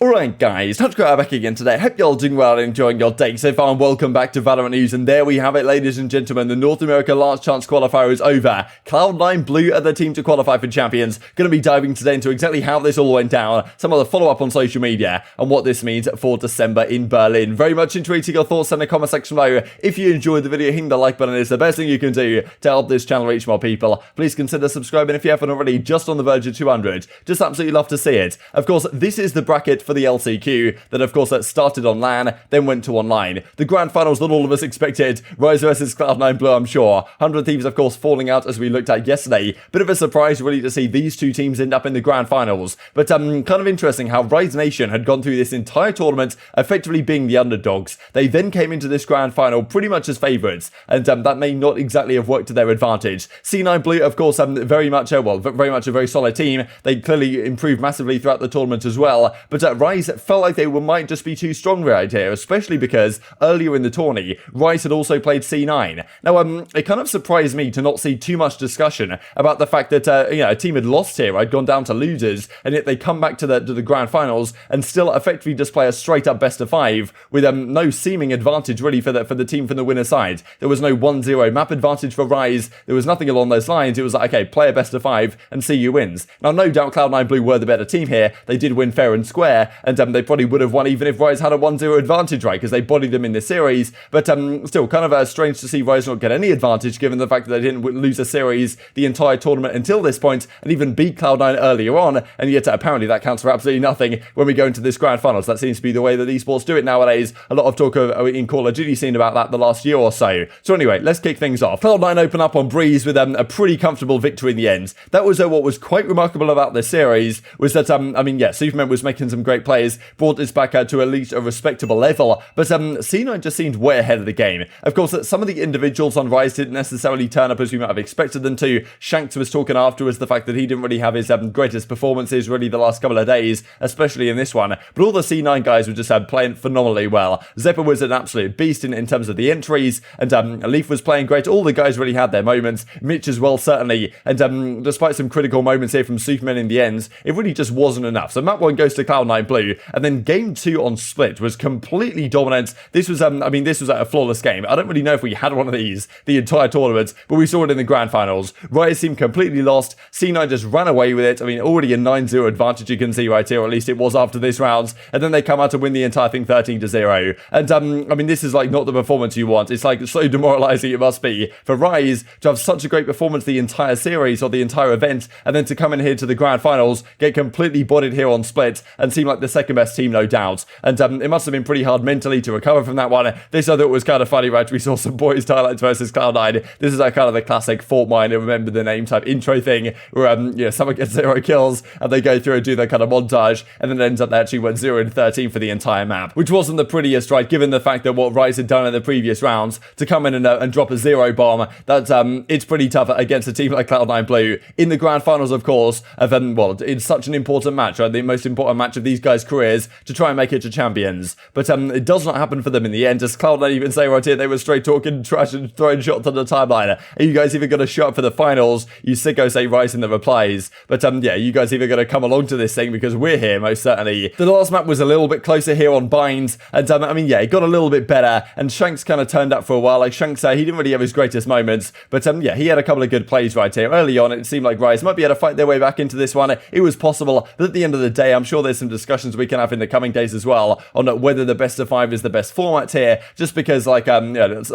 Alright guys, TacticalRab back again today. Hope you're all doing well and enjoying your day so far, and welcome back to Valorant News. And there we have it, ladies and gentlemen, the North America Last Chance Qualifier is over. Cloud9 Blue are the team to qualify for Champions. Going to be diving today into exactly how this all went down, some of the follow-up on social media, and what this means for December in Berlin. Very much intrigued to your thoughts in the comment section below. If you enjoyed the video, hitting the like button is the best thing you can do to help this channel reach more people. Please consider subscribing if you haven't already, just on the verge of 200. Just absolutely love to see it. Of course, this is the bracket for the LCQ. That of course started on LAN, then went to online. The grand finals that all of us expected, Rise versus Cloud9 Blue, I'm sure. 100 Thieves of course falling out as we looked at yesterday. Bit of a surprise really to see these two teams end up in the grand finals. But kind of interesting how Rise Nation had gone through this entire tournament effectively being the underdogs. They then came into this grand final pretty much as favourites, and that may not exactly have worked to their advantage. C9 Blue of course very much a very solid team. They clearly improved massively throughout the tournament as well, but Rise felt like they might just be too strong right here, especially because earlier in the tourney, Rise had also played C9. Now, it kind of surprised me to not see too much discussion about the fact that a team had lost here, I'd gone down to losers, and yet they come back to the grand finals and still effectively just play a straight up best of 5 with no seeming advantage really for the team from the winner side. There was no 1-0 map advantage for Rise. There was nothing along those lines. It was like, okay, play a best of 5 and see who wins. Now, no doubt Cloud9 Blue were the better team here. They did win fair and square, and they probably would have won even if Rise had a 1-0 advantage, right? Because they bodied them in this series. But still, kind of strange to see Rise not get any advantage given the fact that they didn't lose a series the entire tournament until this point and even beat Cloud9 earlier on. And yet apparently that counts for absolutely nothing when we go into this grand finals. That seems to be the way that esports do it nowadays. A lot of talk in Call of Duty scene about that the last year or so. So anyway, let's kick things off. Cloud9 open up on Breeze with a pretty comfortable victory in the end. That was what was quite remarkable about this series was that, Superman was making some great plays, brought this back to at least a respectable level, but C9 just seemed way ahead of the game. Of course, some of the individuals on Rise didn't necessarily turn up as we might have expected them to. Shanks was talking afterwards the fact that he didn't really have his greatest performances really the last couple of days, especially in this one, but all the C9 guys were just playing phenomenally well. zyppan was an absolute beast in terms of the entries, and Leaf was playing great. All the guys really had their moments. Mitch as well, certainly, and despite some critical moments here from Superman in the end, it really just wasn't enough. So map 1 goes to Cloud9 Blue, and then game 2 on Split was completely dominant. This was this was a flawless game. I don't really know if we had one of these the entire tournament, but we saw it in the grand finals. Rise seemed completely lost. C9 just ran away with it. Already a 9-0 advantage you can see right here, or at least it was after this round, and then they come out to win the entire thing 13-0. And this is like not the performance you want. It's like so demoralizing it must be for Rise to have such a great performance the entire series or the entire event, and then to come in here to the grand finals, get completely bodied here on Split, and seem like the second best team, no doubt. And it must have been pretty hard mentally to recover from that one. This I thought was kind of funny, right? We saw some boys highlights versus Cloud9. This is kind of the classic Fort Minor, remember the name type intro thing, where someone gets 0 kills and they go through and do that kind of montage, and then it ends up they actually went 0-13 for the entire map, which wasn't the prettiest, right? Given the fact that what Rise had done in the previous rounds to come in and drop a 0 bomb, that's it's pretty tough against a team like Cloud9 Blue in the grand finals, of course. It's such an important match, right? The most important match of these guys' careers to try and make it to champions. But it does not happen for them in the end. As Cloud9 even say right here, they were straight talking trash and throwing shots on the timeline. Are you guys even going to show up for the finals? You sickos say Rise in the replies. But you guys either going to come along to this thing because we're here, most certainly. The last map was a little bit closer here on Binds, and it got a little bit better, and Shanks kind of turned up for a while. Like Shanks, he didn't really have his greatest moments, but he had a couple of good plays right here. Early on, it seemed like Rise might be able to fight their way back into this one. It was possible, but at the end of the day, I'm sure there's some discussions we can have in the coming days as well on whether the best of 5 is the best format here, just because a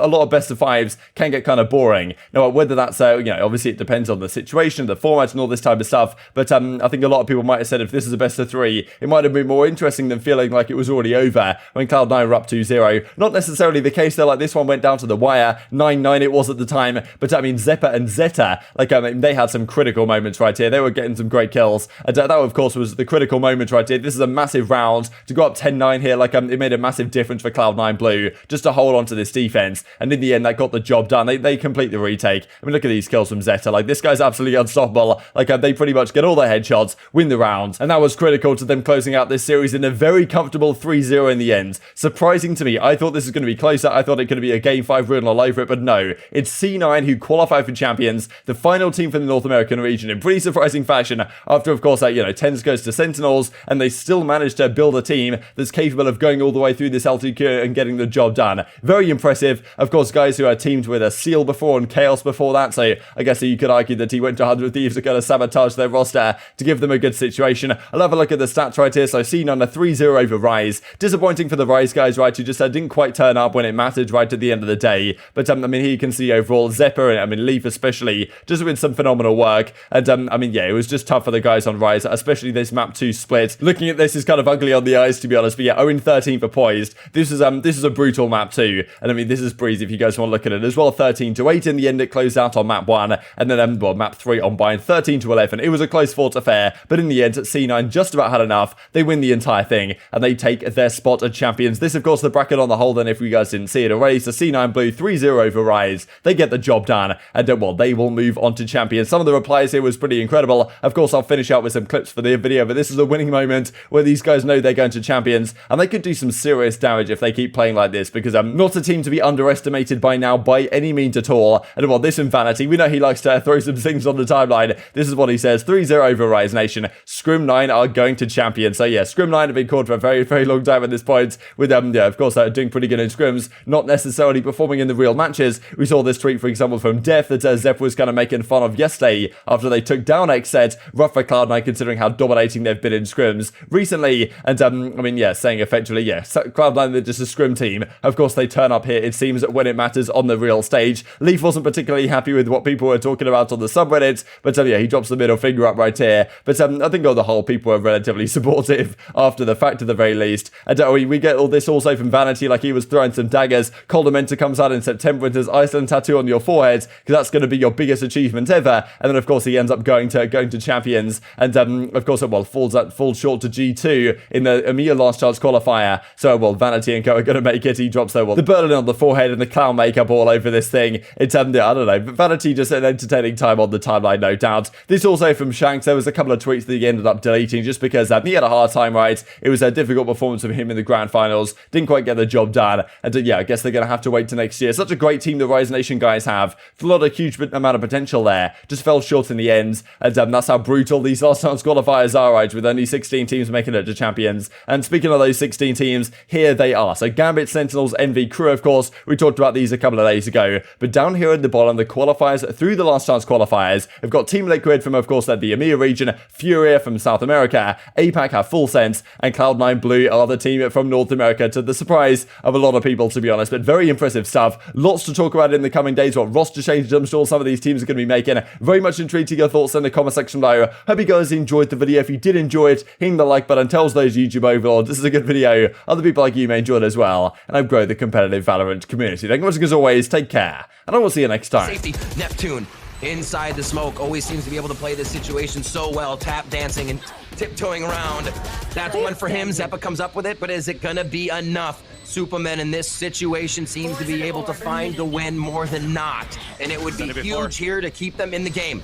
lot of best of 5s can get kind of boring. Now, whether that's obviously it depends on the situation, the format, and all this type of stuff, but I think a lot of people might have said if this is a best of 3, it might have been more interesting than feeling like it was already over when Cloud9 were up 2-0. Not necessarily the case though, like this one went down to the wire, 9-9 it was at the time, but Zeppa and Zeta, they had some critical moments right here. They were getting some great kills, and that of course was the critical moment right here. This is a massive round to go up 10-9 here, it made a massive difference for Cloud9 Blue just to hold on to this defense, and in the end that got the job done. They complete the retake. Look at these kills from Zeta. This guy's absolutely unstoppable. They pretty much get all their headshots, win the round, and that was critical to them closing out this series in a very comfortable 3-0 in the end. Surprising to me. I thought this was going to be closer. I thought it could be a game 5 written all over it, but no. It's C9 who qualify for champions, the final team from the North American region, in pretty surprising fashion after, of course, TenZ goes to Sentinels, and they still still managed to build a team that's capable of going all the way through this LTQ and getting the job done. Very impressive. Of course, guys who are teamed with a Seal before and Chaos before that, so I guess you could argue that he went to 100 Thieves to kind of sabotage their roster to give them a good situation. I'll have a look at the stats right here. So cNed a 3-0 over Rise. Disappointing for the Rise guys, right, who just didn't quite turn up when it mattered right at the end of the day. But I mean, here you can see overall zyppan and I mean Leaf especially just with some phenomenal work. And I mean, yeah, it was just tough for the guys on Rise, especially this map 2 split. Looking at this is kind of ugly on the eyes, to be honest. But yeah, 0-13 for Poised. This is a brutal map 2, and I mean this is Breeze if you guys want to look at it as well. 13-8 in the end. It closed out on map 1, and then well, map 3 on Bind 13-11. It was a close fought affair, but in the end, cNed just about had enough. They win the entire thing, and they take their spot as champions. This, of course, the bracket on the whole. Then, if you guys didn't see it already, so cNed Blue 3-0 over Rise. They get the job done, and well, they will move on to champions. Some of the replies here was pretty incredible. Of course, I'll finish out with some clips for the video, but this is a winning moment where these guys know they're going to champions, and they could do some serious damage if they keep playing like this, because not a team to be underestimated by now by any means at all. And well, this in Vanity, we know he likes to throw some things on the timeline. This is what he says: 3-0 over Rise Nation. Scrim9 are going to champion. So yeah, Scrim9 have been called for a very, very long time at this point, with yeah, of course, doing pretty good in scrims, not necessarily performing in the real matches. We saw this tweet, for example, from Dephh that Dephh was kind of making fun of yesterday after they took down xNed. Rough for Cloud9 considering how dominating they've been in scrims recently. And I mean, yeah, saying effectively, yeah, Cloud9 they're just a scrim team. Of course, they turn up here, it seems, when it matters on the real stage. Leaf wasn't particularly happy with what people were talking about on the subreddit, but yeah, he drops the middle finger up right here. But I think on the whole, people were relatively supportive after the fact, at the very least. And we get all this also from Vanity, like he was throwing some daggers. Coldamenta comes out in September and says Iceland tattoo on your forehead, because that's going to be your biggest achievement ever. And then, of course, he ends up going to champions, and of course, well, falls short to G2 in the EMEA Last Chance Qualifier. So, well, Vanity and Co are going to make it. He drops the Berlin on the forehead and the clown makeup all over this thing. It's I don't know, but Vanity just an entertaining time on the timeline, no doubt. This also from Shanks. There was a couple of tweets that he ended up deleting just because he had a hard time, right? It was a difficult performance from him in the grand finals. Didn't quite get the job done. And yeah, I guess they're going to have to wait till next year. Such a great team the Rise Nation guys have. A lot of huge amount of potential there. Just fell short in the end. And that's how brutal these last chance qualifiers are, right? With only 16 teams making it to champions. And speaking of those 16 teams, here they are. So Gambit, Sentinels, NV, Crew, of course. We talked about these a couple of days ago. But down here at the bottom, the qualifiers through the last chance qualifiers, we've got Team Liquid from, of course, the EMEA region, Furia from South America, APAC have Full Sense, and Cloud9 Blue are the team from North America, to the surprise of a lot of people, to be honest. But very impressive stuff. Lots to talk about in the coming days. What roster changes I'm sure some of these teams are going to be making. Very much intrigued to your thoughts in the comment section below. Hope you guys enjoyed the video. If you did enjoy it, hitting the like button tells those YouTube overlords this is a good video. Other people like you may enjoy it as well, and I've grown the competitive Valorant community. Thank you much, as always. Take care, and I will see you next time. Safety, Neptune, inside the smoke, always seems to be able to play this situation so well, tap dancing and tiptoeing around. That's one for him. zyppan comes up with it, but is it gonna be enough? Superman in this situation seems to be able to find the win more than not, and it would be huge here to keep them in the game.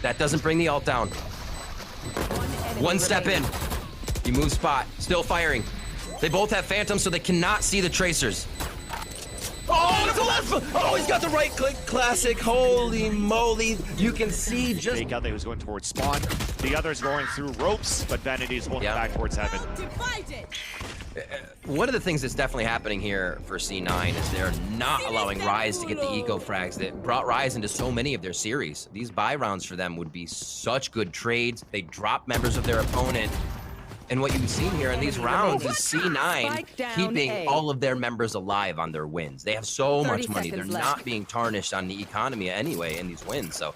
That doesn't bring the ult down. One step in. He moves spot, still firing. They both have phantoms, so they cannot see the tracers. Oh, the left! Oh, he's got the right click. Classic. Holy moly. You can see just... Fake out, they was going towards spawn. The other's going through ropes, but Vanity's holding back towards heaven. One of the things that's definitely happening here for C9 is they're not allowing Rise to get the eco frags that brought Rise into so many of their series. These buy rounds for them would be such good trades. They drop members of their opponent. And what you've seen here in these rounds is C9 keeping all of their members alive on their wins. They have so much money. They're not being tarnished on the economy anyway in these wins. So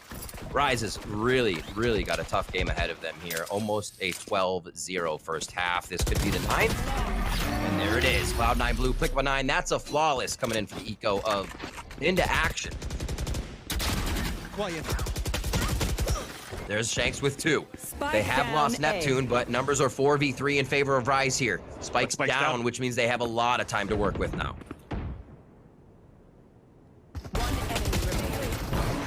Rise has really, really got a tough game ahead of them here. Almost a 12-0 first half. This could be the 9th. And there it is. Cloud9 Blue, click of a 9. That's a flawless coming in for the eco of into action. Quiet. There's Shanks with 2. They have lost Neptune, but numbers are 4v3 in favor of Rise here. Spike's down, which means they have a lot of time to work with now.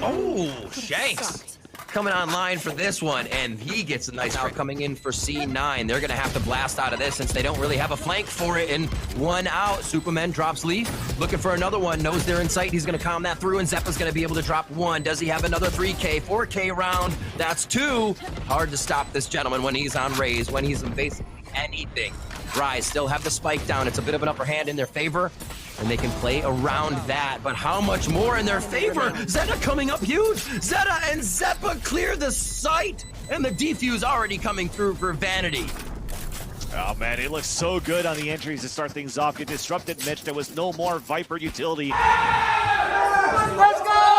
Oh, Shanks coming online for this one, and he gets a nice out coming in for C9. They're going to have to blast out of this since they don't really have a flank for it, and one out. Superman drops Leaf, looking for another one, knows they're in sight. He's going to calm that through, and zyppan's going to be able to drop 1. Does he have another 3K, 4K round? That's 2. Hard to stop this gentleman when he's on raise, when he's invasive. anything. Rise still have the spike down. It's a bit of an upper hand in their favor, and they can play around that. But how much more in their favor? Zeta coming up huge. Zeta and Zeppa clear the site, and the defuse already coming through for Vanity. Oh man, it looks so good on the entries to start things off. Get disrupted, Mitch. There was no more Viper utility. Let's go!